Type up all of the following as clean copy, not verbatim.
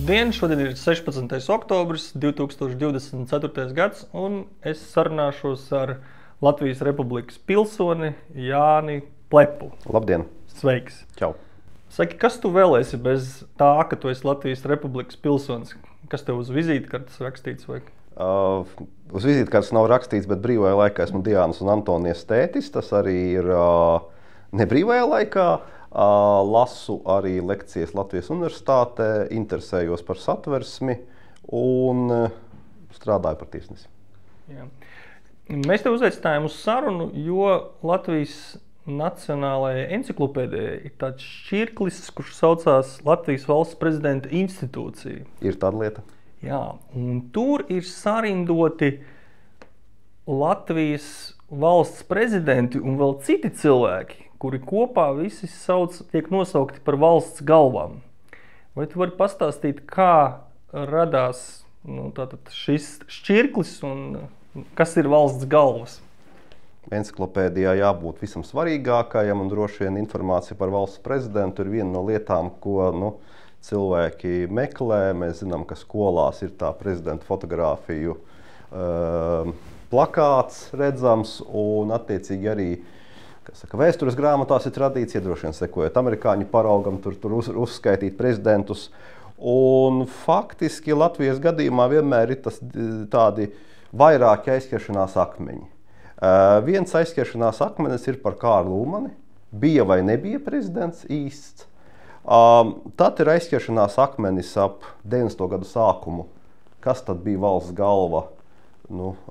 Labdien! Šodien ir 16. oktobris 2024. gads, un es sarunāšos ar Latvijas Republikas pilsoni Jāni Plepu. Labdien! Sveiks! Čau! Saki, kas tu vēlēsi bez tā, ka tu esi Latvijas Republikas pilsonis? Kas tev uz vizītkartes rakstīts? Vai? Uz vizītkartes nav rakstīts, bet brīvajā laikā esmu Diānas un Antonijas tētis. Tas arī ir nebrīvajā laikā. Lasu arī lekcijas Latvijas universitātē, interesējos par satversmi un strādāju par tiesnesi. Jā. Mēs te uzaicinājām uz sarunu, jo Latvijas Nacionālajai enciklopēdijai ir tāds šķirklis, kurš saucās Latvijas Valsts Prezidenta institūcija. Ir tāda lieta. Jā, un tur ir sarindoti Latvijas valsts prezidenti un vēl citi cilvēki, kuri kopā visi tiek nosaukti par valsts galvām. Vai tu vari pastāstīt, kā radās šis šķirklis un kas ir valsts galvas? Enciklopēdijā jābūt visam svarīgākajam, un droši vien informācija par valsts prezidentu ir viena no lietām, ko cilvēki meklē. Mēs zinām, ka skolās ir tā prezidenta fotogrāfiju plakāts redzams, un attiecīgi arī vēstures grāmatās ir tradīcija, droši vien sekojot amerikāņu paraugam, tur uzskaitīt prezidentus. Un faktiski Latvijas gadījumā vienmēr ir tādi vairāki aizķeršanās akmeņi. Viens aizķeršanās akmenis ir par Kārlu Ulmani. Bija vai nebija prezidents īsts. Tad ir aizķeršanās akmenis ap 90. gadu sākumu. Kas tad bija valsts galva?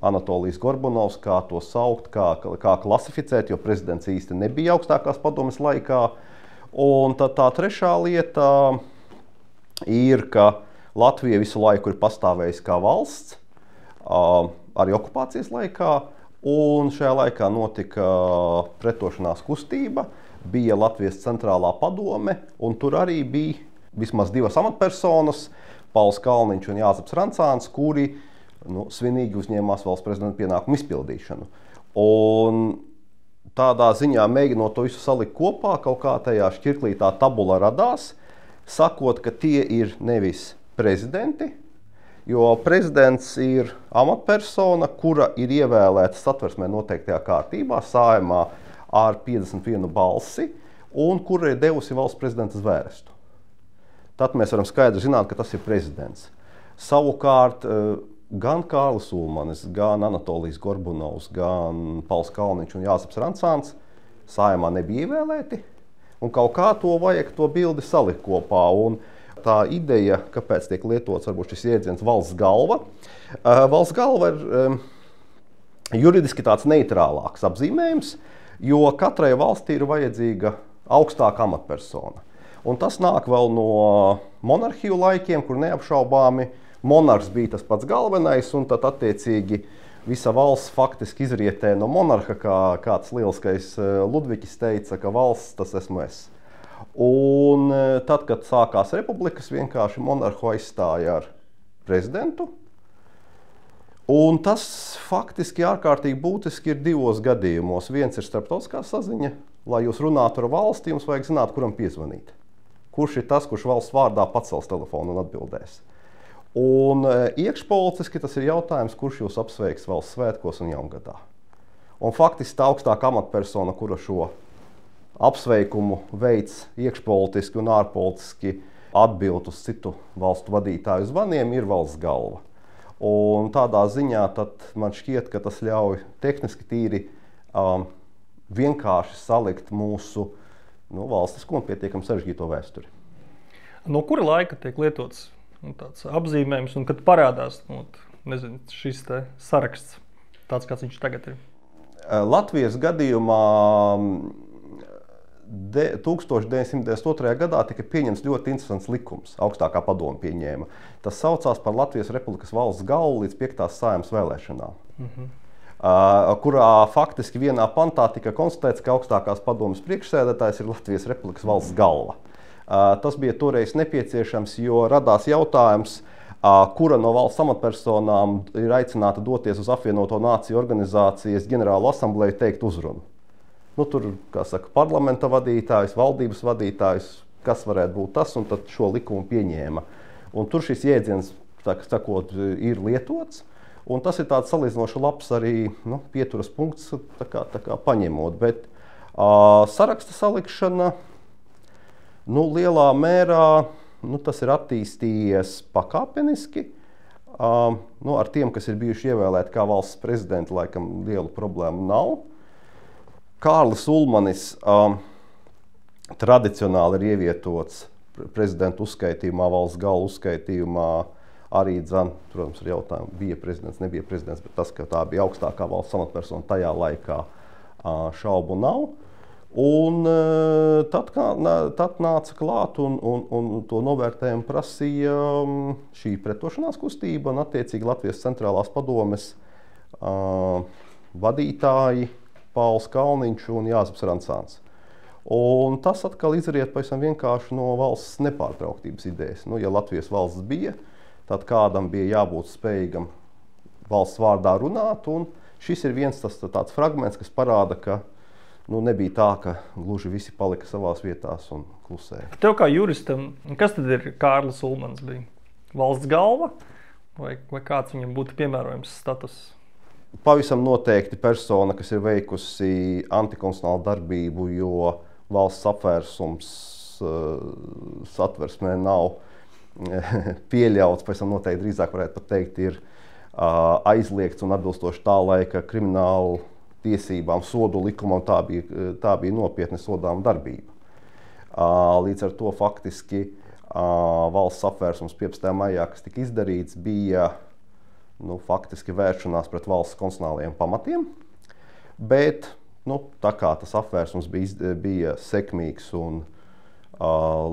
Anatolijs Gorbunovs, kā to saukt, kā klasificēt, jo prezidents īsti nebija augstākās padomes laikā. Un tad tā trešā lieta ir, ka Latvija visu laiku ir pastāvējusi kā valsts, arī okupācijas laikā, un šajā laikā notika pretošanās kustība, bija Latvijas centrālā padome, un tur arī bija vismaz divas amatpersonas, Pauls Kalniņš un Jāzeps Rancāns, kuri svinīgi uzņēmās valsts prezidenta pienākumu izpildīšanu. Un tādā ziņā, mēģinot to visu salikt kopā, kaut kā tajā šķirklī tā tabula radās, sakot, ka tie ir nevis prezidenti, jo prezidents ir amatpersona, kura ir ievēlēta satversmē noteiktajā kārtībā, Saeimā ar 51 balsi, un kura ir devusi valsts prezidenta zvērestu. Tad mēs varam skaidri zināt, ka tas ir prezidents. Savukārt, gan Kārlis Ulmanis, gan Anatolijs Gorbunovs, gan Pauls Kalniņš un Jāzeps Rancāns Saeimā nebija ievēlēti, un kaut kā vajag to bildi salikt kopā. Un tā ideja, kāpēc tiek lietots varbūt šis jēdziens valsts galva. Valsts galva ir juridiski tāds neitrālāks apzīmējums, jo katrai valstī ir vajadzīga augstāka amatpersona. Un tas nāk vēl no monarhiju laikiem, kur neapšaubāmi monarhs bija tas pats galvenais, un tad attiecīgi visa valsts faktiski izrietē no monarha, kā kāds lieliskais Ludvigs teica, ka valsts tas esmu es. Un tad, kad sākās republikas, vienkārši monarhu aizstāja ar prezidentu. Un tas faktiski ārkārtīgi būtiski ir divos gadījumos. Viens ir starptautiskā saziņa. Lai jūs runātu ar valsti, jums vajag zināt, kuram piezvanīt. Kurš ir tas, kurš valsts vārdā pacels telefonu un atbildēs. Un iekšpolitiski tas ir jautājums, kurš jūs apsveiks valsts svētkos un jaungadā. Un faktiski tā augstākā amatpersona, kura šo apsveikumu veids iekšpolitiski un ārpolitiski atbild uz citu valstu vadītāju zvaniem, ir valsts galva. Un tādā ziņā tad man šķiet, ka tas ļauj tehniski tīri vienkārši salikt mūsu valstisko un pietiekami sarežģīto vēsturi. No kura laika tiek lietots tāds apzīmējums, un kad parādās šis saraksts, tāds kāds viņš tagad ir? Latvijas gadījumā 1992. gadā tika pieņemts ļoti interesants likums, augstākā padome pieņēma. Tas saucās par Latvijas Republikas valsts galvu līdz 5. Saeimas vēlēšanām, kurā faktiski vienā pantā tika konstatēts, ka augstākās padomes priekšsēdētājs ir Latvijas Republikas valsts galva. Tas bija toreiz nepieciešams, jo radās jautājums, kura no valsts amatpersonām ir aicināta doties uz Apvienoto Nāciju organizācijas ģenerālo asambleju teikt uzrunu. Tur, kā saka, parlamenta vadītājs, valdības vadītājs, kas varētu būt tas, un tad šo likumu pieņēma. Un tur šis jēdziens, sakot, ir lietots. Un tas ir tāds salīdzinoši labs arī pieturas punkts, tā kā paņemot. Bet saraksta salikšana lielā mērā tas ir attīstījies pakāpeniski. Ar tiem, kas ir bijuši ievēlēti kā valsts prezidenti, laikam lielu problēmu nav. Kārlis Ulmanis tradicionāli ir ievietots prezidentu uzskaitījumā, valsts galvu uzskaitījumā. Arī, protams, ir jautājumi, bija prezidents, nebija prezidents, bet tas, ka tā bija augstākā valsts amatpersona tajā laikā, šaubu nav. Un tad nāca klāt un to novērtējumu prasīja šī pretošanās kustība un attiecīgi Latvijas centrālās padomes vadītāji Pauls Kalniņš un Jāzeps Rancāns. Un tas atkal izriet pavisam vienkārši no valsts nepārtrauktības idejas. Ja Latvijas valsts bija, tad kādam bija jābūt spējīgam valsts vārdā runāt, un šis ir viens tāds fragments, kas parāda, ka nebija tā, ka gluži visi palika savās vietās un klusēja. Tev kā juristam, kas tad ir Kārlis Ulmans bija? Valsts galva vai kāds viņam būtu piemērojams status? Pavisam noteikti persona, kas ir veikusi antikonstitucionālu darbību, jo valsts apvērsums satversmē nav pieļauts, pēc tam noteikti drīzāk varētu pat teikt, ir aizliegts un atbilstoši tā laika kriminālu tiesībām, sodu likumam, tā bija nopietna sodāma darbība. Līdz ar to faktiski valsts apvērsums 15. maijā, kas tika izdarīts, bija faktiski vēršanās pret valsts konstitucionālajiem pamatiem, bet tā kā tas apvērsums bija sekmīgs un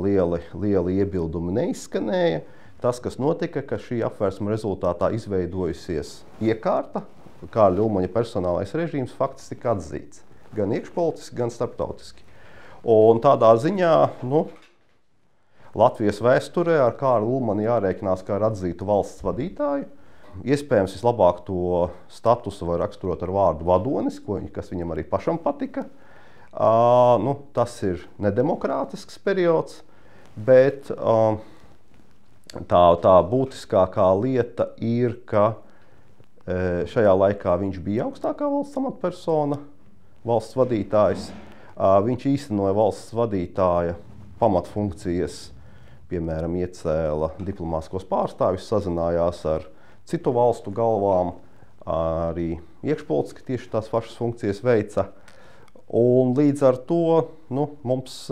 lieli iebildumi neizskanēja. Tas, kas notika, ka šī apvērsuma rezultātā izveidojusies iekārta, Kārļa Ulmaņa personālais režīms faktiski tika atzīts. Gan iekšpolitiski, gan starptautiski. Un tādā ziņā Latvijas vēsturē ar Kārli Ulmani jārēķinās kā ar atzītu valsts vadītāju. Iespējams, vislabāk to statusu var raksturot ar vārdu vadonis, kas viņam arī pašam patika. Tas ir nedemokrātisks periods, bet tā būtiskākā lieta ir, ka šajā laikā viņš bija augstākā valsts amatpersona, valsts vadītājs. Viņš īstenoja valsts vadītāja pamatfunkcijas, piemēram, iecēla diplomātiskos pārstāvjus, sazinājās ar citu valstu galvām, arī iekšpolitiski tieši tās pašas funkcijas veica. Un līdz ar to mums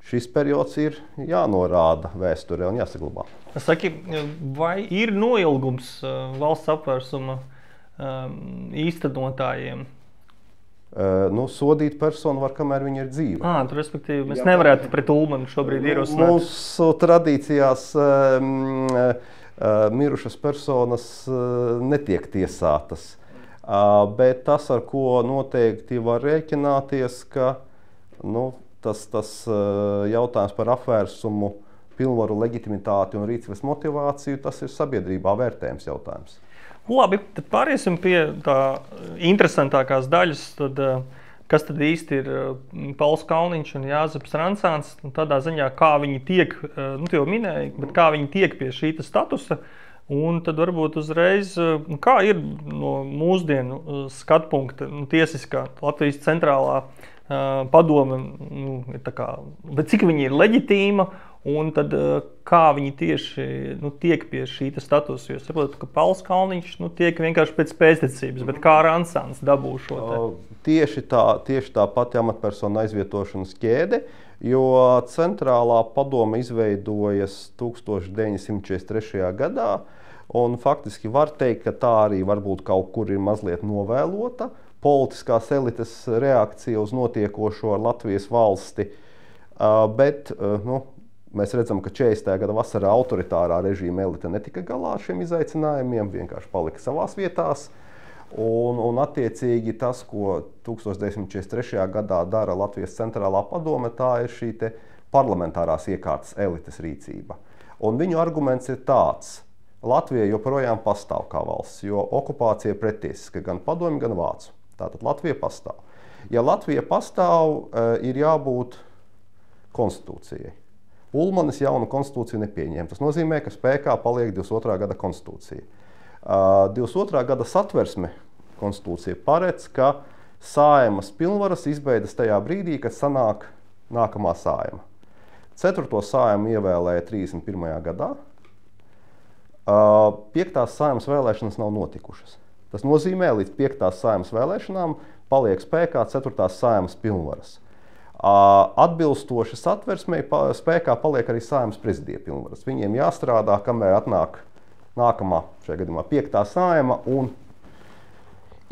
šis periods ir jānorāda vēsturē un jāsaglabā. Saki, vai ir noilgums valsts apvērsuma īstenotājiem? Sodīt personu var, kamēr viņa ir dzīva. Respektīvi, mēs nevarētu pret Ulmanu šobrīd ierosināt. Mūsu tradīcijās mirušas personas netiek tiesātas. Bet tas, ar ko noteikti var rēķināties, ka tas jautājums par apvērsumu, pilnvaru leģitimitāti un rīcības motivāciju, tas ir sabiedrībā vērtējums jautājums. Labi, tad pāriesim pie tā interesantākās daļas. Kas tad īsti ir Pauls Kalniņš un Jāzeps Rancāns? Tādā ziņā, kā viņi tiek, tu jau minēji, bet kā viņi tiek pie šī statusa? Un tad varbūt uzreiz, kā ir no mūsdienu skatu punkta, tiesiskā Latvijas centrālā padome, bet cik viņi ir leģitīma, un tad kā viņi tieši tiek pie šī statusa? Jo es saprotu, ka Pauls Kalniņš tiek vienkārši pēc pēctecības, bet kā Rancāns dabū šo te? Tieši tā pati amatpersona aizvietošanas ķēde, jo centrālā padome izveidojas 1943. gadā, un faktiski var teikt, ka tā arī varbūt kaut kur ir mazliet novēlota politiskās elites reakcija uz notiekošo ar Latvijas valsti, bet mēs redzam, ka 40. gada vasarā autoritārā režīma elite netika galā ar šiem izaicinājumiem, vienkārši palika savās vietās. Un attiecīgi tas, ko 1943. gadā dara Latvijas centrālā padome, tā ir šī te parlamentārās iekārtas elites rīcība. Un viņu arguments ir tāds: Latvija joprojām pastāv kā valsts, jo okupācija ir pretiesiska gan padomju, gan vācu. Tātad Latvija pastāv. Ja Latvija pastāv, ir jābūt konstitūcijai. Ulmanis jaunu konstitūciju nepieņēma. Tas nozīmē, ka spēkā paliek 22. gada konstitūcija. 22. gada satversme konstitūcija paredz, ka Saeimas pilnvaras izbeidas tajā brīdī, kad sanāk nākamā Saeima. 4. Saeimu ievēlēja 31. gadā. 5. Saeimas vēlēšanas nav notikušas. Tas nozīmē, līdz 5. Saeimas vēlēšanām paliek spēkā 4. Saeimas pilnvaras. Atbilstoši satversmei spēkā paliek arī Saeimas prezidija pilnvaras. Viņiem jāstrādā, kamēr atnāk nākamā, šajā gadījumā 5. Saeima un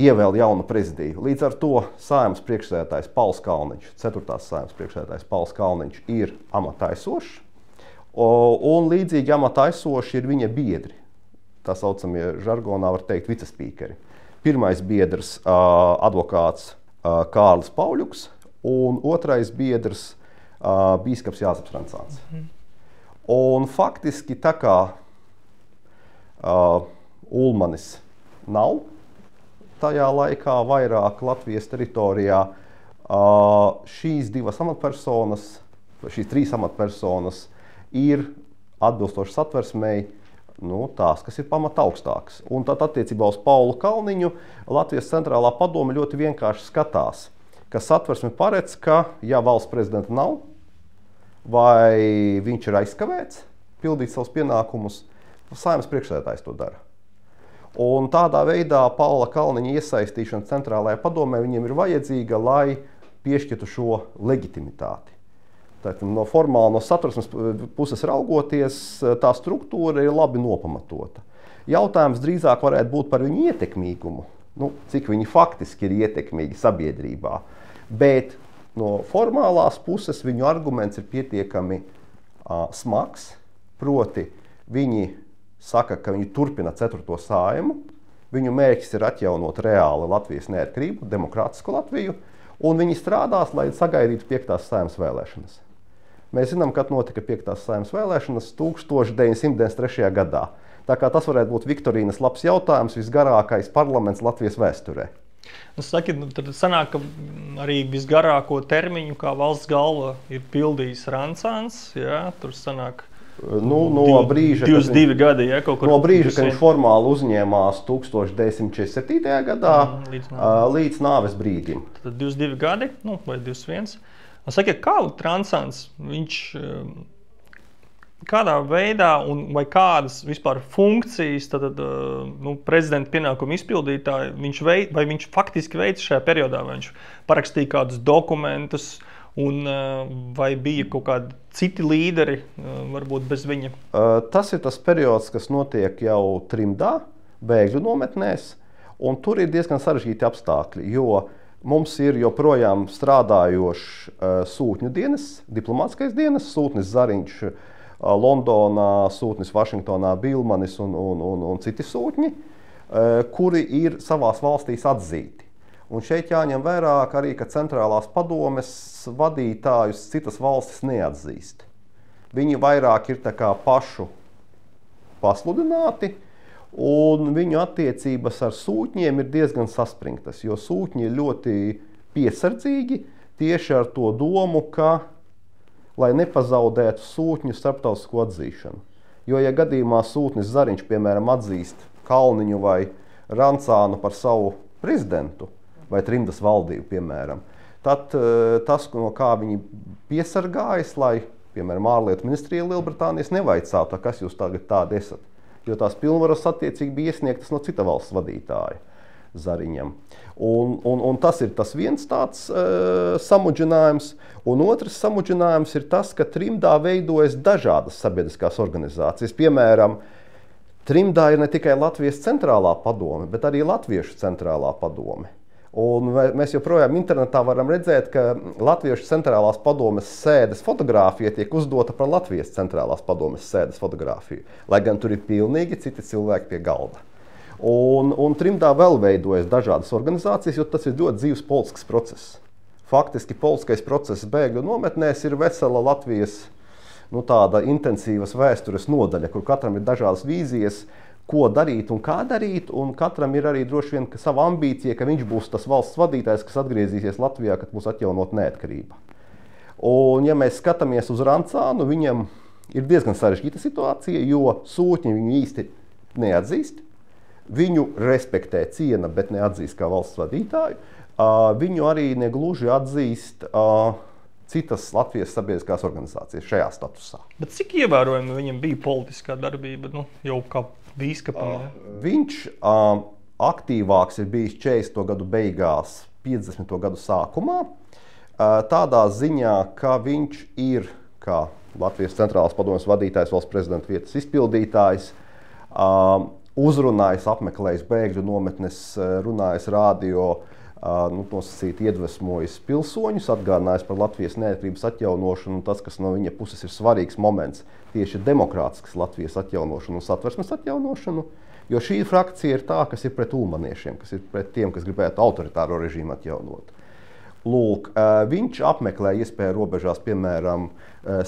ievēl jaunu prezidiju. Līdz ar to Saeimas priekšsēdētājs Pauls Kalniņš, 4. Saeimas priekšsēdētājs Pauls Kalniņš ir amataisošs, un līdzīgi amataisoši ir viņa biedri. Tā saucamie žargonā var teikt vicespīkeri. Pirmais biedrs advokāts Kārlis Pauļuks, un otrais biedrs bīskaps Jāzeps Rancāns. Un faktiski tā kā Ulmanis nav tajā laikā vairāk Latvijas teritorijā, šīs divas amatpersonas, šīs 3 amatpersonas ir atbilstoši satversmei tās, kas ir pamata augstākas. Un tad attiecībā uz Paulu Kalniņu Latvijas centrālā padome ļoti vienkārši skatās, ka satversme paredz, ka, ja valsts prezidenta nav, vai viņš ir aizkavēts pildīt savus pienākumus, Saeimas priekšsēdētājs to dara. Un tādā veidā Paula Kalniņa iesaistīšana centrālajā padomē viņiem ir vajadzīga, lai piešķirtu šo leģitimitāti. Tātad no formāli, no satversmes puses raugoties, tā struktūra ir labi nopamatota. Jautājums drīzāk varētu būt par viņu ietekmīgumu. Cik viņi faktiski ir ietekmīgi sabiedrībā. Bet no formālās puses viņu arguments ir pietiekami smags. Proti, viņi saka, ka viņi turpina 4. Saeimu. Viņu mērķis ir atjaunot reāli Latvijas neatkarību, demokrātisku Latviju, un viņi strādās, lai sagaidītu 5. Saeimas vēlēšanas. Mēs zinām, kad notika 5. Saeimas vēlēšanas 1993. gadā. Tā kā tas varētu būt Viktorīnas labs jautājums, visgarākais parlaments Latvijas vēsturē. Tad sanāk, ka arī visgarāko termiņu kā valsts galva ir pildījis Rancāns. Jā, tur sanāk no brīža, 22 gadi, ja, kaut kur. No brīža, kad viņš formāli uzņēmās 1947. gadā līdz nāves brīdim. Tad 22 gadi, vai 21. Saka, kā Rancāns, viņš kādā veidā vai kādas vispār funkcijas prezidenta pienākumu izpildītāji viņš faktiski veica šajā periodā? Vai viņš parakstīja kādus dokumentus un vai bija kaut kādi citi līderi, varbūt bez viņa? Tas ir tas periods, kas notiek jau trimdā, bēgļu nometnēs, un tur ir diezgan sarežģīti apstākļi, jo mums ir joprojām strādājošs sūtņu dienas, diplomātskais dienas, sūtnis Zariņš Londonā, sūtnis Vašingtonā, Bilmanis un citi sūtņi, kuri ir savās valstīs atzīti. Un šeit jāņem vērā arī, ka centrālās padomes vadītājus citas valstis neatzīst. Viņi vairāk ir tā kā pašu pasludināti, un viņu attiecības ar sūtņiem ir diezgan saspringtas, jo sūtņi ir ļoti piesardzīgi tieši ar to domu, ka lai nepazaudētu sūtņu starptautisko atzīšanu. Jo, ja gadījumā sūtnis Zariņš, piemēram, atzīst Kalniņu vai Rancānu par savu prezidentu vai trimdas valdību, piemēram, tad tas, no kā viņi piesargājas, lai, piemēram, ārlietu ministrija Lielbritānijas nevaicātu, kas jūs tagad tādi esat. Jo tās pilnvaras attiecīgi bija iesniegtas no cita valsts vadītāja Zariņam. Un tas ir tas viens tāds samudžinājums. Un otrs samudžinājums ir tas, ka trimdā veidojas dažādas sabiedriskās organizācijas. Piemēram, trimdā ir ne tikai Latvijas centrālā padome, bet arī Latviešu centrālā padome. Un mēs joprojām internetā varam redzēt, ka Latviešu centrālās padomes sēdes fotogrāfija tiek uzdota par Latvijas centrālās padomes sēdes fotogrāfiju, lai gan tur ir pilnīgi citi cilvēki pie galda. Un trimdā vēl veidojas dažādas organizācijas, jo tas ir ļoti dzīves politisks process. Faktiski politiskais process bēgļu nometnēs ir vesela Latvijas tāda intensīvas vēstures nodaļa, kur katram ir dažādas vīzijas, ko darīt un kā darīt, un katram ir arī droši vien sava ambīcija, ka viņš būs tas valsts vadītājs, kas atgriezīsies Latvijā, kad būs atjaunot neatkarība. Un, ja mēs skatāmies uz Rancānu, viņam ir diezgan sarežģīta situācija, jo sūtņi viņu īsti neatzīst. Viņu respektē, ciena, bet neatzīst kā valsts vadītāju. Viņu arī negluži atzīst citas Latvijas sabiedriskās organizācijas šajā statusā. Bet cik ievērojami viņam bija politiskā darbība, jau kā bīskapam? Viņš aktīvāks ir bijis 40. gadu beigās, 50. gadu sākumā. Tādā ziņā, ka viņš ir kā Latvijas centrālās padomes vadītājs, valsts prezidenta vietas izpildītājs, uzrunājis, apmeklējis bēgļu nometnes, runājis radio, nosacīti iedvesmojis pilsoņus, atgādinājis par Latvijas neatkarības atjaunošanu, un tas, kas no viņa puses ir svarīgs moments, tieši demokrātiskas Latvijas atjaunošanu un satversmes atjaunošanu, jo šī frakcija ir tā, kas ir pret ulmaniešiem, kas ir pret tiem, kas gribētu autoritāro režīmu atjaunot. Lūk, viņš apmeklē iespēju robežās, piemēram,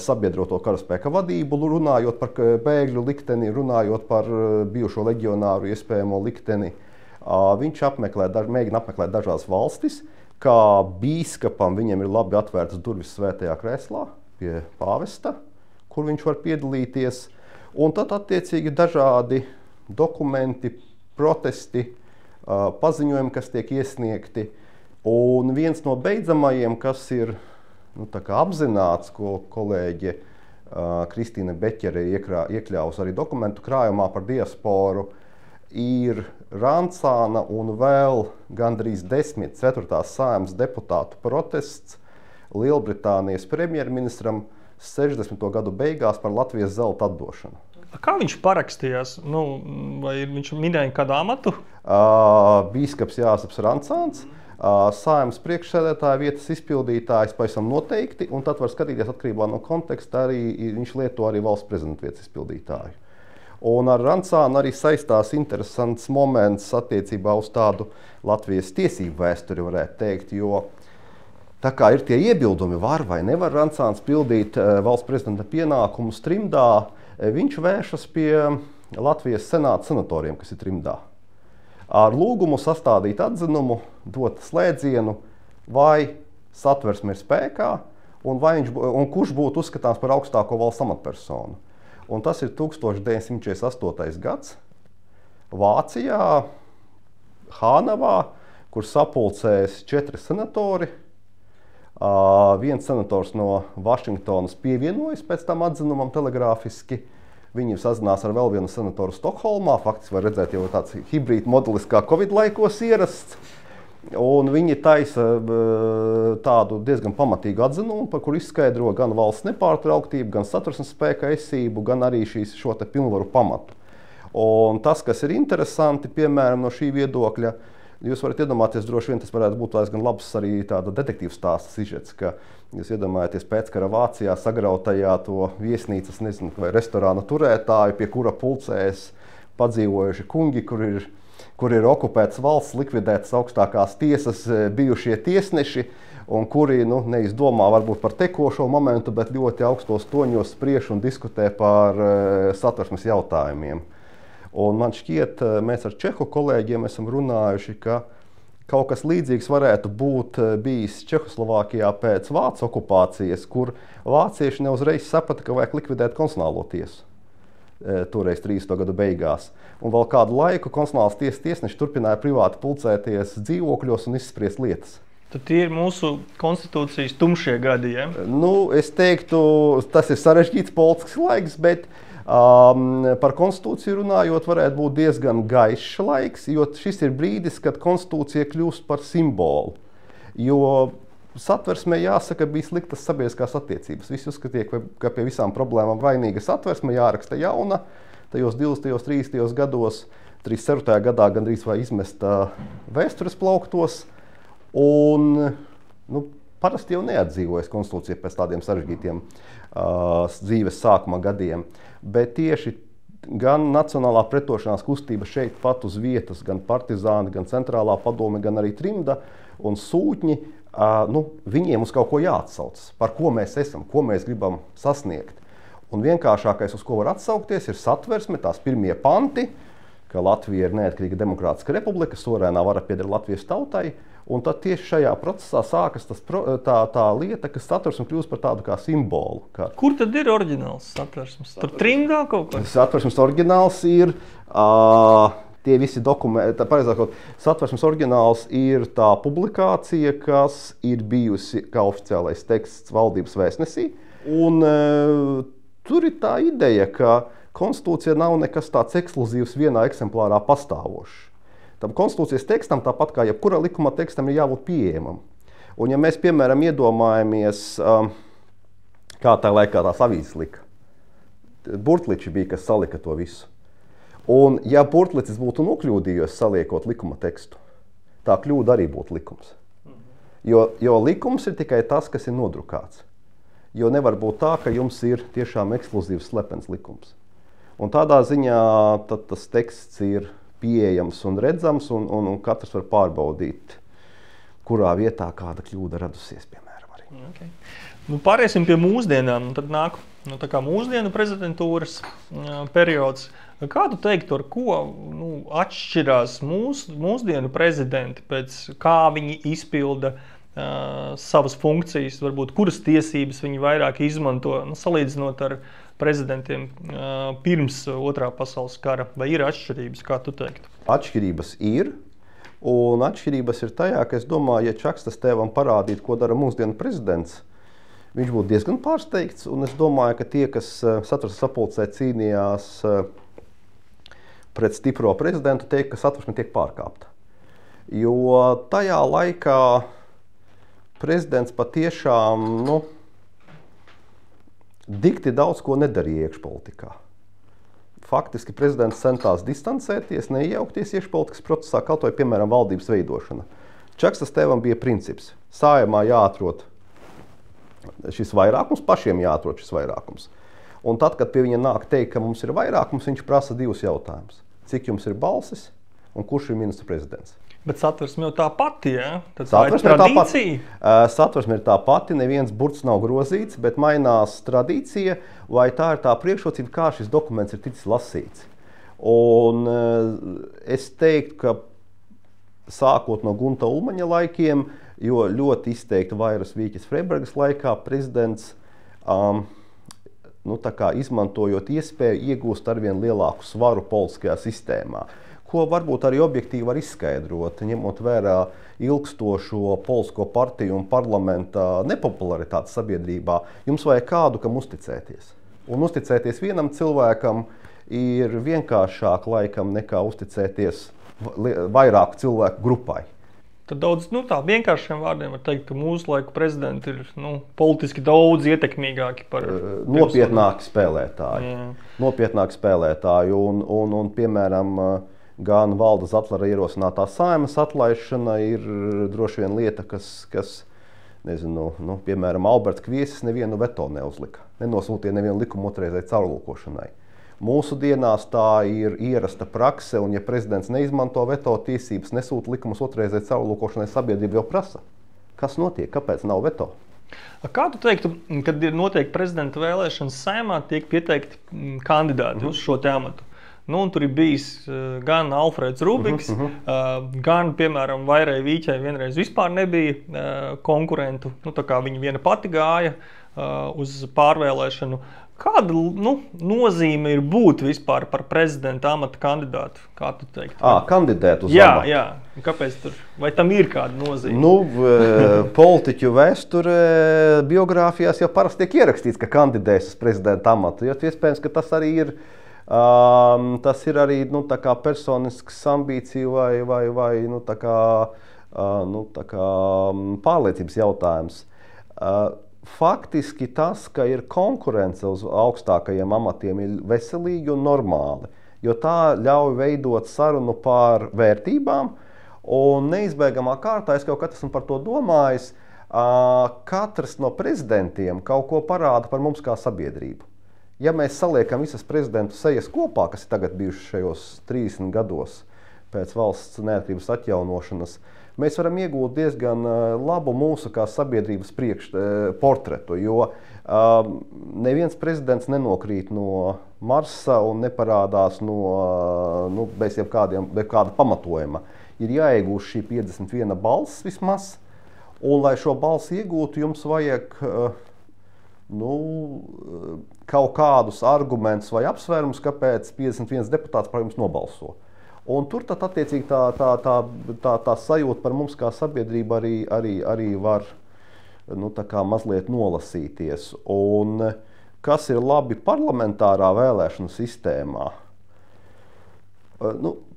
sabiedroto karaspēka vadību, runājot par bēgļu likteni, runājot par bijušo leģionāru iespējamo likteni. Viņš mēģina apmeklēt dažās valstis, kā bīskapam viņam ir labi atvērtas durvis svētajā krēslā pie pāvesta, kur viņš var piedalīties. Un tad attiecīgi dažādi dokumenti, protesti, paziņojumi, kas tiek iesniegti. Un viens no beidzamajiem, kas ir apzināts, ko kolēģe Kristīne Beķere iekļāvusi arī dokumentu krājumā par diasporu, ir Rancāna un vēl gandrīz 10 4. Saeimas deputātu protests Lielbritānijas premjerministram 60. gadu beigās par Latvijas zelta atdošanu. Kā viņš parakstījās? Vai viņš minēja kādu amatu? Bīskaps Jāzeps Rancāns, Saeimas priekšsēdētāja vietas izpildītājs pavisam noteikti, un tad var skatīties atkarībā no konteksta, arī viņš lieto arī valsts prezidenta vietas izpildītāju. Un ar Rancānu arī saistās interesants moments attiecībā uz tādu Latvijas tiesību vēsturi, varētu teikt, jo tā kā ir tie iebildumi, var vai nevar Rancāns pildīt valsts prezidenta pienākumus trimdā, viņš vēršas pie Latvijas senāta senatoriem, kas ir trimdā, ar lūgumu sastādīt atzinumu, dot slēdzienu, vai satversme ir spēkā, un kurš būtu uzskatāms par augstāko valsts amatpersonu. Un tas ir 1948. gads Vācijā, Hānavā, kur sapulcēs 4 senatori. Viens senators no Vašingtonas pievienojas pēc tam atzinumam telegrāfiski. Viņi sazinās ar vēl vienu senatoru Stokholmā. Faktiski var redzēt jau tāds hibrīd modelis kā Covid laikos ierasts. Un viņi taisa tādu diezgan pamatīgu atzinumu, par kuru izskaidro gan valsts nepārtrauktību, gan satversmes spēka esību, gan arī šo te pilnvaru pamatu. Un tas, kas ir interesanti, piemēram, no šī viedokļa, jūs varat iedomāties, droši vien tas varētu būt diezgan labs arī tāda detektīvs stāsta sižets, ka jūs iedomājaties pēckara Vācijā sagrautajā to viesnīcas, nezinu, vai restorāna turētāju, pie kura pulcēs padzīvojuši kungi, kur ir okupētas valsts, likvidētas augstākās tiesas bijušie tiesneši, un kuri neizdomā varbūt par tekošo momentu, bet ļoti augstos toņos spriež un diskutē par satversmes jautājumiem. Un man šķiet, mēs ar čehu kolēģiem esam runājuši, ka kaut kas līdzīgs varētu būt bijis Čehoslovākijā pēc Vācu okupācijas, kur vācieši neuzreiz saprata, ka vajag likvidēt konstitucionālo tiesu. Toreiz 30. gadu beigās. Un vēl kādu laiku konstitucionālās tiesas tiesneši turpināja privāti pulcēties dzīvokļos un izspriest lietas. Tad tie ir mūsu konstitūcijas tumšie gadi, ja? Es teiktu, tas ir sarežģīts politisks laiks, bet par konstitūciju runājot varētu būt diezgan gaišs laiks, jo šis ir brīdis, kad konstitūcija kļūst par simbolu. Jo satversmē, jāsaka, bija sliktas sabiedriskās attiecības. Visi uzskatīja, ka pie visām problēmām vainīga satversme, jāraksta jauna. Tajos 20. 30. gados, 34. gadā gandrīz vai izmesta vēstures plauktos. Un parasti jau neatdzīvojas konstitūcija pēc tādiem sarežģītiem dzīves sākuma gadiem. Bet tieši gan Nacionālā pretošanās kustība šeit pat uz vietas, gan partizāni, gan centrālā padome, gan arī trimda un sūtņi, viņiem uz kaut ko jāatsaucas, par ko mēs esam, ko mēs gribam sasniegt. Un vienkāršākais, uz ko var atsaukties, ir satversme, tās pirmie panti, ka Latvija ir neatkarīga demokrātiska republika, suverēnā vara pieder Latvijas tautai, un tad tieši šajā procesā sākas tā lieta, ka Satversme kļūst par tādu kā simbolu. Kur tad ir oriģināls Satversmes? Tur trimdā kaut ko? Satversmes oriģināls ir tie visi dokumenti, pareizāk, Satversmes oriģināls ir tā publikācija, kas ir bijusi kā oficiālais teksts valdības vēstnesī, un tur ir tā ideja, ka konstitūcija nav nekas tāds ekskluzīvs vienā eksemplārā pastāvošs. Tam konstitūcijas tekstam, tāpat kā jebkura likuma tekstam, ir jābūt pieejamam. Un ja mēs, piemēram, iedomājamies, kā tā laikā tās avīzes lika, Burtliči bija, kas salika to visu. Un ja Burtlicis būtu nokļūdījies saliekot likuma tekstu, tā kļūda arī būtu likums. Jo likums ir tikai tas, kas ir nodrukāts. Jo nevar būt tā, ka jums ir tiešām ekskluzīvs slepens likums. Un tādā ziņā tas teksts ir pieejams un redzams, un katrs var pārbaudīt, kurā vietā kāda kļūda radusies, piemēram, arī. Okay. Nu, pāriesim pie mūsdienām, tad nāk tā kā mūsdienu prezidentūras periods. Kā tu teiktu, ar ko atšķirās mūsdienu prezidenti, pēc kā viņi izpilda savas funkcijas, varbūt kuras tiesības viņi vairāk izmanto, salīdzinot ar prezidentiem pirms Otrā pasaules kara, vai ir atšķirības, kā tu teiktu? Atšķirības ir, un atšķirības ir tajā, ka es domāju, ja Čakstas tēvam parādītu, ko dara mūsdienu prezidents, viņš būtu diezgan pārsteigts, un es domāju, ka tie, kas Satversmes sapulcē cīnījās pret stipro prezidentu, teikt, ka Satversme tiek pārkāpta. Jo tajā laikā prezidents patiešām, dikti daudz ko nedarīja iekšpolitikā. Faktiski prezidents centās distancēties, neiejaukties iekšpolitikas procesā, kaut vai, piemēram, valdības veidošana. Čakstas tēvam bija princips. Saeimā jāatrod šis vairākums, pašiem jāatrod šis vairākums. Un tad, kad pie viņa nāk teikt, ka mums ir vairākums, viņš prasa divus jautājumus. Cik jums ir balsis un kurš ir ministra prezidents? Bet Satversme jau tā pati, ja? Tad tā ir tradīcija? Satversme ir tā pati, neviens burts nav grozīts, bet mainās tradīcija, vai tā ir tā priekšrocība, kā šis dokuments ir ticis lasīts. Un es teiktu, ka sākot no Gunta Ulmaņa laikiem, jo ļoti izteikti Vairas Vīķes Freibergas laikā prezidents, izmantojot iespēju, iegūst arvien lielāku svaru politiskajā sistēmā. Ko varbūt arī objektīvi var izskaidrot, ņemot vērā ilgstošo politisko partiju un parlamenta nepopularitāti sabiedrībā. Jums vajag kādu, kam uzticēties. Un uzticēties vienam cilvēkam ir vienkāršāk laikam nekā uzticēties vairāku cilvēku grupai. Tad daudz, tā vienkāršiem vārdiem var teikt, ka mūsu laiku prezidenti ir politiski daudz ietekmīgāki par nopietnāki spēlētāji. Jā. Nopietnāki spēlētāji un piemēram, gan Valda Zatlera ierosinātā Saeimas atlaišana ir droši vien lieta, kas piemēram, Alberts Kviesis nevienu veto neuzlika. Nenosūtīja nevienu likumu otrreizēji caurlūkošanai. Mūsu dienās tā ir ierasta prakse, un ja prezidents neizmanto veto tiesības, nesūta likumus otrreizēji caurlūkošanai, sabiedrība jau prasa. Kas notiek? Kāpēc nav veto? Kā tu teiktu, kad ir notiek prezidenta vēlēšanas Saeimā, tiek pieteikti kandidāti uz šo amatu? Tur ir bijis gan Alfreds Rubiks, gan, piemēram, Vairai Vīķei vienreiz vispār nebija konkurentu. Tā kā viņa viena pati gāja uz pārvēlēšanu. Kāda nozīme ir būt vispār par prezidenta amata kandidātu? Kā tu teiktu? Kandidēt uz amatu. Jā. Kāpēc tur? Vai tam ir kāda nozīme? Politiķu vēsturē, biogrāfijās jau parasti tiek ierakstīts, ka kandidēs uz prezidenta amatu. Jo iespējams, ka tas arī ir personisks ambīcija vai pārliecības jautājums. Faktiski tas, ka ir konkurence uz augstākajiem amatiem, ir veselīgi un normāli, jo tā ļauj veidot sarunu par vērtībām, un neizbēgamā kārtā, es kaut kad esmu par to domājis, katrs no prezidentiem kaut ko parāda par mums kā sabiedrību. Ja mēs saliekam visas prezidentu sejas kopā, kas ir tagad bijušas šajos 30 gados pēc valsts neatkarības atjaunošanas, mēs varam iegūt diezgan labu mūsu kā sabiedrības portretu, jo Neviens prezidents nenokrīt no Marsa un neparādās bez kāda pamatojuma. Ir jāiegūst šī 51 balss vismaz, un lai šo balsu iegūtu, jums vajag kaut kādus argumentus vai apsvērumus, kāpēc 51 deputāts par jums nobalso. Un tur tad attiecīgi tā sajūta par mums kā sabiedrība arī var tā kā mazliet nolasīties. Un kas ir labi parlamentārā vēlēšanu sistēmā?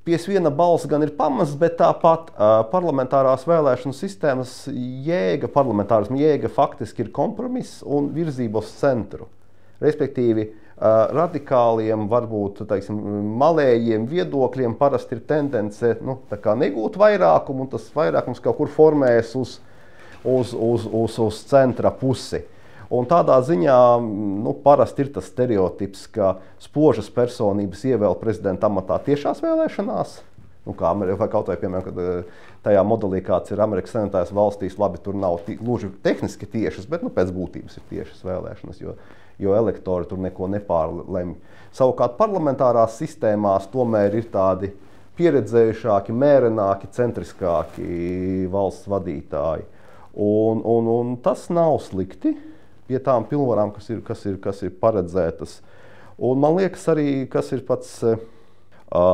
51 balss gan ir pamats, bet tāpat parlamentārās vēlēšanu sistēmas parlamentārisma jēga faktiski ir kompromiss un virzība uz centru. Respektīvi, radikāliem, varbūt malējiem viedokļiem parasti ir tendence negūt vairākumu, un tas vairākums kaut kur formējas uz centra pusi. Un tādā ziņā parasti ir tas stereotips, ka spožas personības ievēl prezidenta amatā tiešās vēlēšanās. Vai kaut vai, piemēram, kad tajā modelī, kāds ir Amerikas Savienotajās valstīs, labi, tur nav gluži tehniski tiešas, bet pēc būtības ir tiešas vēlēšanas, jo elektori tur neko nepārlemj. Savukārt parlamentārās sistēmās tomēr ir tādi pieredzējušāki, mērenāki, centriskāki valsts vadītāji. Un tas nav slikti pie tām pilnvarām, kas ir paredzētas. Un man liekas arī, kas ir pats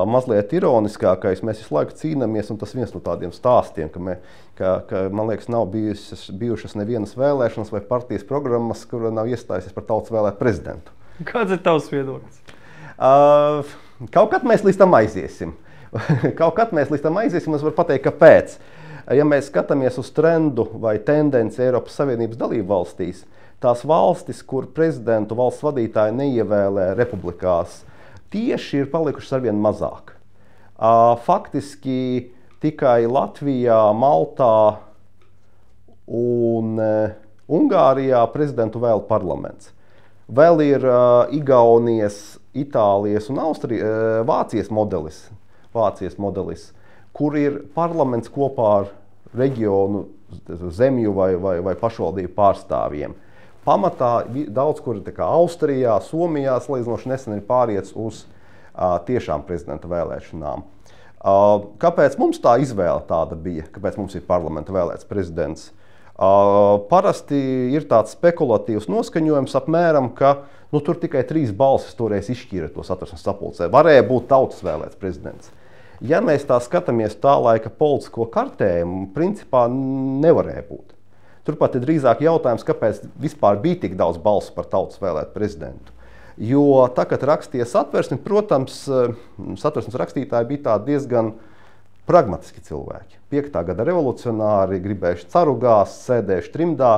mazliet ironiskākais, mēs visu laiku cīnāmies, un tas viens no tādiem stāstiem, ka man liekas, nav bijušas nevienas vēlēšanas vai partijas programmas, kura nav iestājusies par tautas vēlēt prezidentu. Kāds ir tavs viedoklis? Kaut kad mēs līdz tam aiziesim. Es varu pateikt, kāpēc. Ja mēs skatāmies uz trendu vai tendenci Eiropas Savienības dalību valstīs, tās valstis, kur prezidentu valsts vadītāji neievēlē republikās, tieši ir palikušas arvien mazāk. Faktiski tikai Latvijā, Maltā un Ungārijā prezidentu vēl parlaments. Vēl ir Igaunijas, Itālijas un Vācijas modelis, kur ir parlaments kopā ar reģionu, zemju vai pašvaldību pārstāvjiem. Pamatā daudz kur Austrijā, Somijā salīdzinoši nesen ir pāriets uz tiešām prezidenta vēlēšanām. Kāpēc mums tā izvēle tāda bija? Kāpēc mums ir parlamenta vēlēts prezidents? Parasti ir tāds spekulatīvs noskaņojums apmēram, ka tur tikai 3 balsis toreiz izšķīra to Satversmes sapulcē. Varēja būt tautas vēlēts prezidents. Ja mēs tā skatāmies tā laika politisko kartējumu, principā nevarēja būt. Turpat ir drīzāk jautājums, kāpēc vispār bija tik daudz balsu par tautas vēlētu prezidentu. Jo tā, kad rakstīja Satversmi, protams, Satversmes rakstītāji bija tādi diezgan pragmatiski cilvēki. 5. gada revolucionāri, gribējuši carugās, sēdējuši trimdā.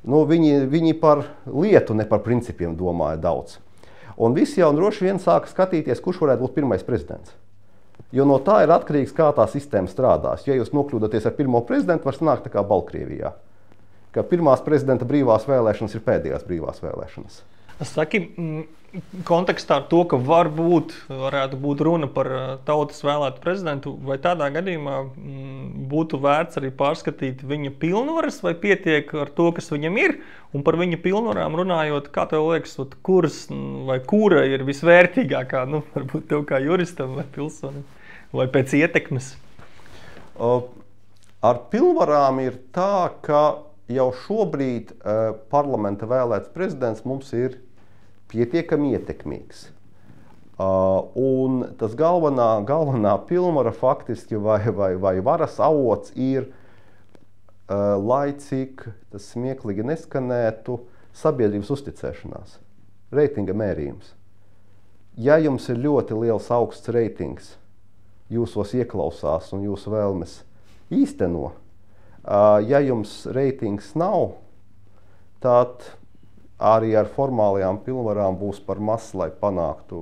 Viņi par lietu, ne par principiem domāja daudz. Un visi jau droši vien sāka skatīties, kurš varētu būt pirmais prezidents. Jo no tā ir atkarīgs, kā tā sistēma strādās. Ja jūs nokļūdaties ar pirmo prezidentu, var sanākt tā kā Baltkrievijā. Ka pirmās prezidenta brīvās vēlēšanas ir pēdējās brīvās vēlēšanas. Saki, kontekstā ar to, ka varētu būt runa par tautas vēlētu prezidentu, vai tādā gadījumā būtu vērts arī pārskatīt viņa pilnvaras, vai pietiek ar to, kas viņam ir, un par viņa pilnvarām runājot, kā tev liekas, kura ir visvērtīgākā, varbūt tev kā juristam vai pilsonim, vai pēc ietekmes? Ar pilnvarām ir tā, ka jau šobrīd parlamenta vēlēts prezidents mums ir pietiekami ietekmīgs. Un tas galvenā pilnvara faktiski vai varas avots ir, lai cik tas smieklīgi neskanētu, sabiedrības uzticēšanās, reitinga mērījums. Ja jums ir ļoti liels augsts reitings, jūsos ieklausās un jūsu vēlmes īsteno, ja jums reitings nav, tad arī ar formālajām pilnvarām būs par maz, lai panāktu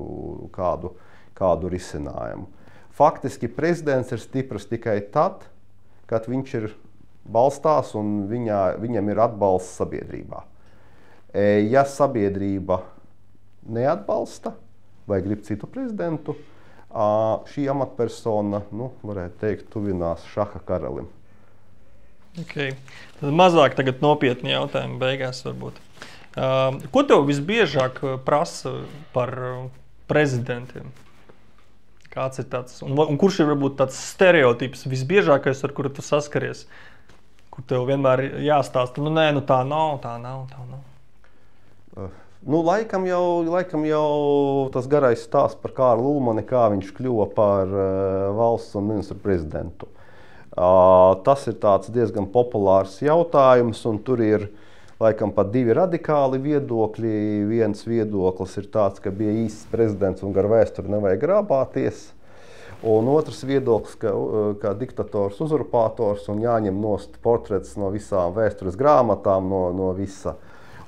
kādu risinājumu. Faktiski prezidents ir stiprs tikai tad, kad viņš ir balstās un viņam ir atbalsts sabiedrībā. Ja sabiedrība neatbalsta vai grib citu prezidentu, šī amatpersona, varētu teikt, tuvinās šaha karalim. Okay. Tad mazāk tagad nopietni jautājumi beigās varbūt. Ko tev visbiežāk prasa par prezidentiem? Kāds ir tāds? Un kurš ir varbūt tāds stereotips visbiežākais, ar kuru tu saskaries? Kur tev vienmēr jāstāsta, tā nav. Laikam jau tas garais stāsts par Kārli Ulmani, kā viņš kļuva par valsts un ministru prezidentu. Tas ir tāds diezgan populārs jautājums, un tur ir laikam pat divi radikāli viedokļi. Viens viedoklis ir tāds, ka bija īsts prezidents un gar vēsturi nevajag grābāties. Un otrs viedoklis, ka diktators, uzurpators un jāņem nost portrets no visām vēstures grāmatām, no visa.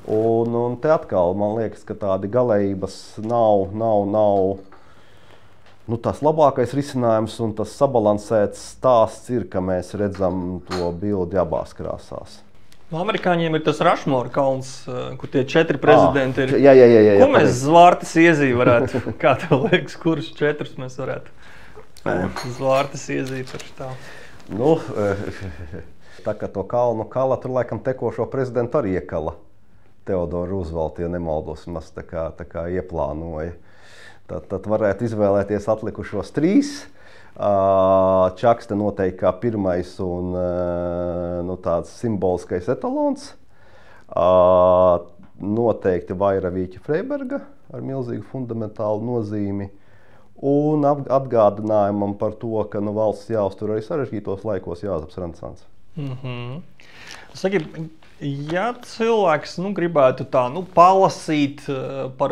Un te atkal man liekas, ka tādi galējības nav tas labākais risinājums, un tas sabalansēts stāsts ir, ka mēs redzam to bildi abās krāsās. Amerikāņiem ir tas Rushmore kalns, kur tie 4 prezidenti ir. Jā, Ko mēs Zvārtas iezīja varētu? Kā tev liekas, kurus 4 mēs varētu Zvārtas iezīt par tā? Tā kā to kalnu kala, tur laikam tekošo prezidentu arī iekala Teodoru Rooseveltu, ja nemaldos, maz tā kā ieplānoja. Tad varētu izvēlēties atlikušos 3. Čakste noteikti kā pirmais un tāds simboliskais etalons. Noteikti Vairavīķa Freiberga ar milzīgu fundamentālu nozīmi. Un atgādinājumam par to, ka valsts jāuztur arī sarežģītos laikos Jāzeps Renesans. Saki, ja cilvēks gribētu tā palasīt par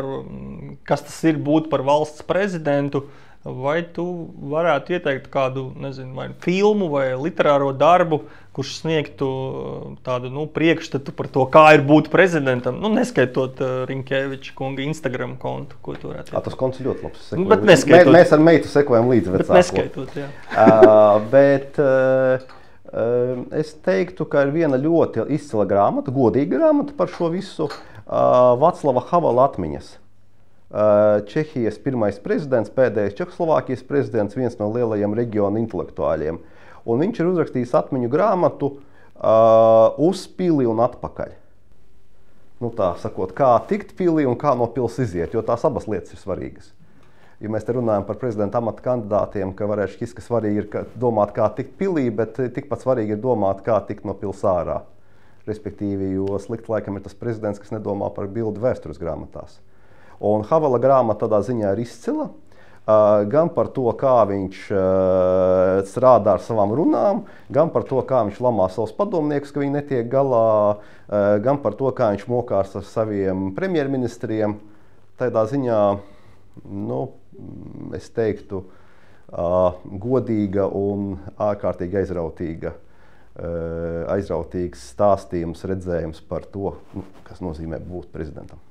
kas tas ir būt par valsts prezidentu, vai tu varētu ieteikt kādu, vai filmu vai literāro darbu, kurš sniegtu tādu priekšstatu par to, kā ir būt prezidentam, neskaitot Rinkēviča kunga Instagram kontu, ko tu varētu ieteikt? Tas konts ļoti labs. Bet neskaitot. Mēs ar meitu sekojam līdzi vecāko. Bet neskaitot, jā. Bet es teiktu, ka ir viena ļoti izcila grāmata, godīga grāmata par šo visu, Vaclava Havela atmiņas. Čehijas pirmais prezidents, pēdējais Čehoslovākijas prezidents, viens no lielajiem reģionu intelektuāļiem. Un viņš ir uzrakstījis atmiņu grāmatu uz pili un atpakaļ. Tā sakot, kā tikt pilī un kā no pils iziet, jo tās abas lietas ir svarīgas. Ja mēs te runājam par prezidenta amata kandidātiem, ka varētu šķist, ka svarīgi ir domāt, kā tikt pilī, bet tikpat svarīgi ir domāt, kā tikt no pils ārā. Respektīvi, jo slikt laikam ir tas prezidents, kas nedomā par bildi vēstures grāmatās. Un Havela grāmata tādā ziņā ir izcila, gan par to, kā viņš strādā ar savām runām, gan par to, kā viņš lamā savus padomniekus, ka viņi netiek galā, gan par to, kā viņš mokās ar saviem premjerministriem. Tādā ziņā, es teiktu, godīga un ārkārtīgi aizrautīgs stāstījums, redzējums par to, kas nozīmē būt prezidentam.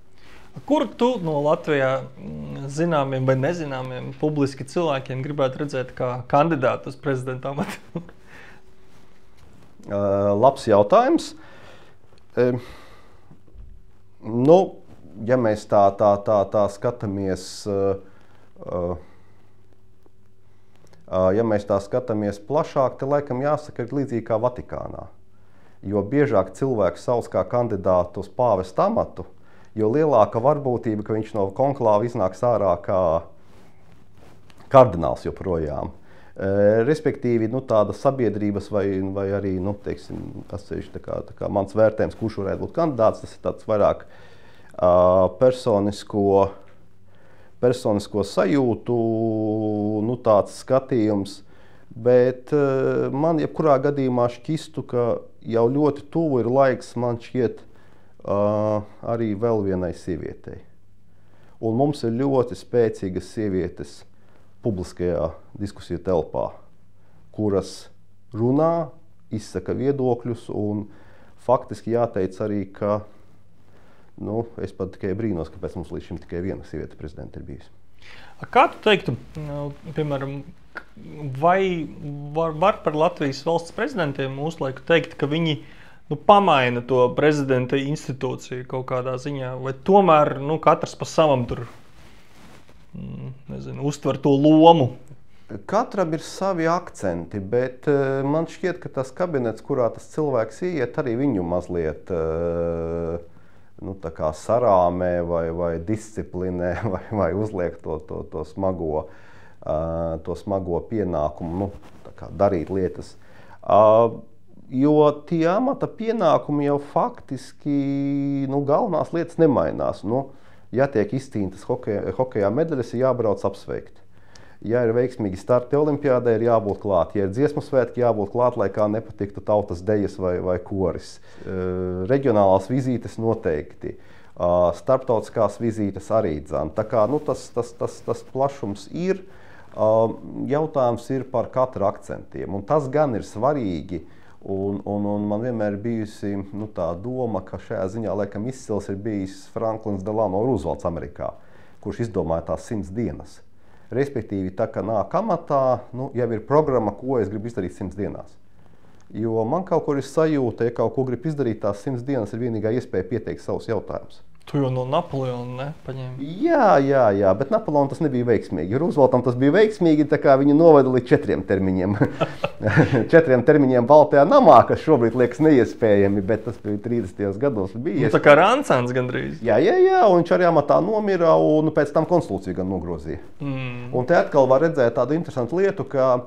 Kur tu no Latvijā zināmiem vai nezināmiem publiski cilvēkiem gribētu redzēt kā kandidātu uz prezidenta amatu? Labs jautājums. Ja mēs tā skatāmies, plašāk, te laikam jāsaka ir līdzīgi kā Vatikānā. Jo biežāk cilvēks sauc kā kandidātu uz pāvesta amatu, jo lielāka varbūtība, ka viņš no konklāva iznāks ārā kā kardināls joprojām. Respektīvi, tāda sabiedrības vai arī, teiksim, tā kā mans vērtējums, kurš varētu būt kandidāts, tas ir tāds vairāk personisko sajūtu, tāds skatījums, bet man jebkurā gadījumā šķistu, ka jau ļoti tuvu ir laiks, man šķiet, arī vēl vienai sievietei. Un mums ir ļoti spēcīgas sievietes publiskajā diskusiju telpā, kuras runā, izsaka viedokļus, un faktiski jāteic arī, ka es pat tikai brīnos, kāpēc mums līdz šim tikai viena sieviete prezidenta ir bijusi. Kā tu teiktu, piemēram, vai var par Latvijas valsts prezidentiem mūslaiku teikt, ka viņi pamaina to prezidenta institūciju kaut kādā ziņā, vai tomēr katrs pa savam tur uztver to lomu? Katram ir savi akcenti, bet man šķiet, ka tas kabinets, kurā tas cilvēks iet, arī viņu mazliet sarāmē vai disciplinē vai uzliek to smago pienākumu, darīt lietas. Jo tie amata pienākumi jau faktiski galvenās lietas nemainās. Ja tiek izcīnītas hokejā medaļas, ir jābrauc apsveikt. Ja ir veiksmīgi starti olimpiādē, ir jābūt klāt. Ja ir dziesmu svētki, jābūt klāt, lai kā nepatiktu tautas dejas vai koris. Reģionālās vizītes noteikti. Starptautiskās vizītes arī dzan. Tā kā tas plašums ir. Jautājums ir par katru akcentiem. Un tas gan ir svarīgi. Un man vienmēr ir bijusi tā doma, ka šajā ziņā laikam izcils ir bijis Franklins Delano Roosevelts Amerikā, kurš izdomāja tās 100 dienas. Respektīvi, tā kā nāk amatā, jau ir programma, ko es gribu izdarīt 100 dienās. Jo man kaut kur ir sajūta, ja kaut ko gribu izdarīt, tās 100 dienas ir vienīgā iespēja pieteikt savus jautājumus. Tu jau no Napoleona paņēmi? Jā, bet Napoleonam tas nebija veiksmīgi. Rooseveltam tas bija veiksmīgi, tā kā viņu noveda līdz 4 termiņiem. 4 termiņiem Baltajā namā, kas šobrīd liekas neiespējami, bet tas bija 30. gados. Tā kā Rancāns gandrīz. Jā, un viņš arī amatā nomira un pēc tam konstitūciju gan nogrozīja. Un te atkal var redzēt tādu interesantu lietu, ka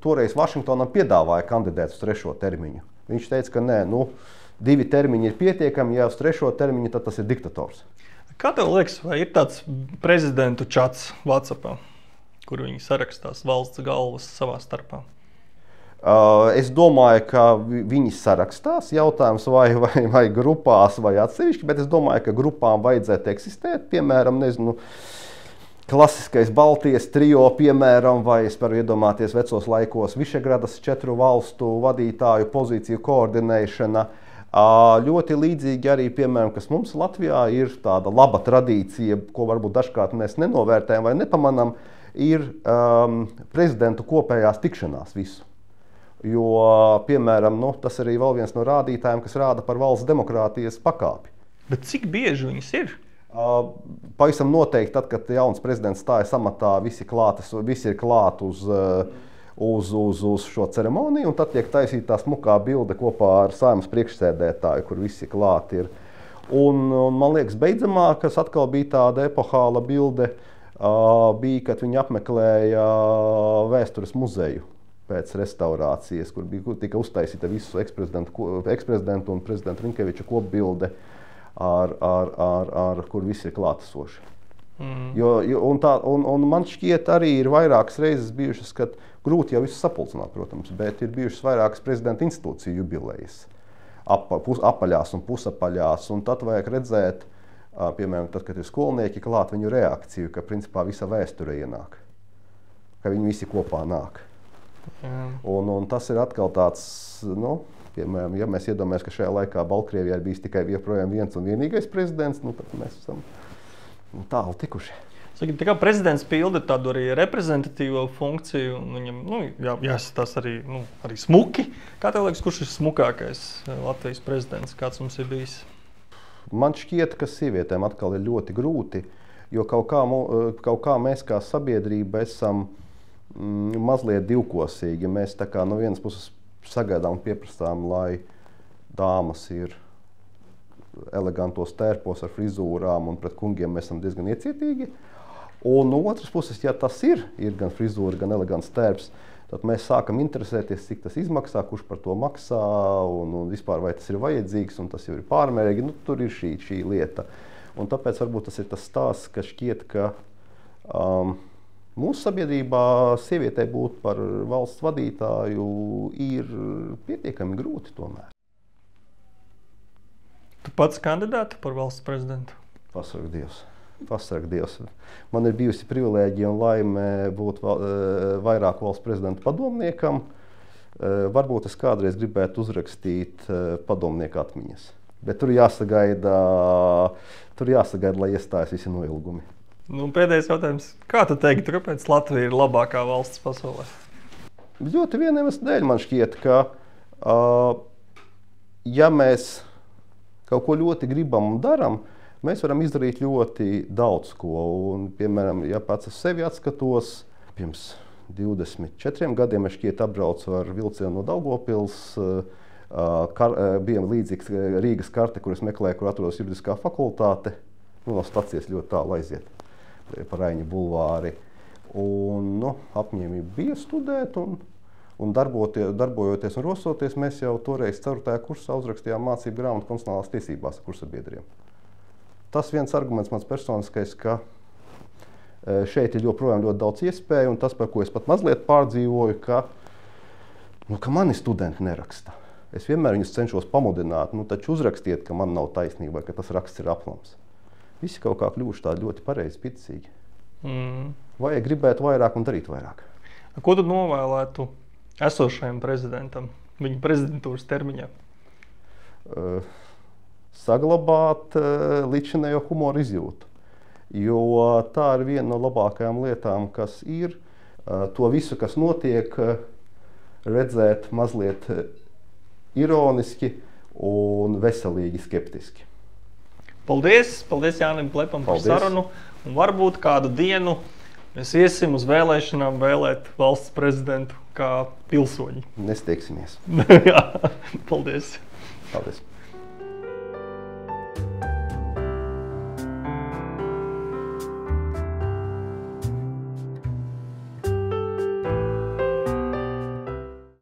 toreiz Vašingtonam piedāvāja kandidēt uz 3. termiņu. Viņš teica, ka nē, 2 termiņi ir pietiekami, ja uz 3. termiņu, tad tas ir diktators. Kā tev liekas, vai ir tāds prezidentu čats WhatsAppā, kur viņi sarakstās valsts galvas savā starpā? Es domāju, ka viņi sarakstās, jautājums vai grupās vai atsevišķi, bet es domāju, ka grupām vajadzētu eksistēt, piemēram, klasiskais Baltijas trio, piemēram, vai es varu iedomāties vecos laikos Višegradas 4 valstu vadītāju pozīciju koordinēšana. Ļoti līdzīgi arī, piemēram, kas mums Latvijā ir tāda laba tradīcija, ko varbūt dažkārt mēs nenovērtējam vai nepamanām, ir prezidentu kopējās tikšanās visu. Jo, piemēram, tas arī vēl viens no rādītājiem, kas rāda par valsts demokrātijas pakāpi. Bet cik bieži viņas ir? Pavisam noteikti, tad, kad jauns prezidents stājas amatā, visi ir klāt uz šo ceremoniju, un tad tiek taisīta tā smukā bilde kopā ar Saeimas priekšsēdētāju, kur visi klāt ir. Un man liekas, beidzamā, kas atkal bija tāda epohāla bilde, bija, kad viņi apmeklēja vēstures muzeju pēc restaurācijas, kur tika uztaisīta visu eksprezidentu un prezidenta Rinkeviča kopbilde, kur visi ir klātesoši. Un man šķiet arī ir vairākas reizes bijušas, kad grūti jau visu sapulcināt, protams, bet ir bijušas vairākas prezidenta institūciju jubilejas, apaļās un pusapaļās, un tad vajag redzēt, piemēram, tad, kad ir skolnieki klāt, viņu reakciju, ka principā visa vēsture ienāk, ka viņi visi kopā nāk. Un tas ir atkal tāds, piemēram, ja mēs iedomājamies, ka šajā laikā Baltkrievijā ir bijis tikai joprojām viens un vienīgais prezidents, tad mēs esam tālu tikuši. Tā kā prezidents pilda tādu arī reprezentatīvo funkciju, un viņam jāsatās arī smuki. Kā tev liekas, kurš ir smukākais Latvijas prezidents, kāds mums ir bijis? Man šķiet, ka sievietēm atkal ir ļoti grūti, jo kaut kā mēs kā sabiedrība esam mazliet divkosīgi. Mēs tā kā no vienas puses sagaidām un pieprasām, lai dāmas ir elegantos tērpos ar frizūrām, un pret kungiem mēs esam diezgan iecietīgi. Un no otras puses, ja tas ir gan frizūra, gan elegants tērps, tad mēs sākam interesēties, cik tas izmaksā, kurš par to maksā, un vispār vai tas ir vajadzīgs, un tas jau ir pārmērīgi. Tur ir šī lieta. Un tāpēc varbūt tas ir tas stāsts, ka šķiet, ka mūsu sabiedrībā sievietei būt par valsts vadītāju ir pietiekami grūti tomēr. Tu pats kandidātu par valsts prezidentu? Pasarg Dievs. Man ir bijusi privilēģija un laime būt vairāk valsts prezidentu padomniekam. Varbūt es kādreiz gribētu uzrakstīt padomnieku atmiņas. Bet tur jāsagaida, lai iestājas visi noilgumi. Pēdējais jautājums. Kā tu teiktu, kāpēc Latvija ir labākā valsts pasaulē? Ļoti vienības dēļ man šķiet, ka ja mēs kaut ko ļoti gribam un daram, mēs varam izdarīt ļoti daudz ko. Un, piemēram, ja pats uz sevi atskatos, pirms 24 gadiem es šķiet apbraucu ar vilcienu no Daugavpils Bija līdzīgs Rīgas karte, kur es meklēju, kur atrodas juridiskā fakultāte. No stacijas ļoti tālu aiziet pa Raiņa bulvāri. Un, apņēmība bija studēt un darbojoties un rosoties, mēs jau toreiz 4. kursā uzrakstījām mācību grāmatu konstitucionālās tiesībās ar kursabiedriem. Tas viens arguments mans personiskais, ka šeit ir joprojām ļoti daudz iespēju, un tas, par ko es pat mazliet pārdzīvoju, ka mani studenti neraksta. Es vienmēr viņus cenšos pamudināt, taču uzrakstiet, ka man nav taisnība, vai ka tas raksts ir aplams. Visi kaut kā kļuvuši tādi ļoti pareizi, picīgi. Vajag gribēt vairāk un darīt vairāk. Ko tu novēlētu esošajam prezidentam viņa prezidentūras termiņā? Saglabāt līdzinējo humoru izjūtu. Jo tā ir viena no labākajām lietām, kas ir. To visu, kas notiek, redzēt mazliet ironiski un veselīgi skeptiski. Paldies Jānim Plepam par sarunu. Un varbūt kādu dienu mēs iesim uz vēlēšanām vēlēt valsts prezidentu kā pilsoņi. Nesteigsimies. Jā, paldies. Paldies.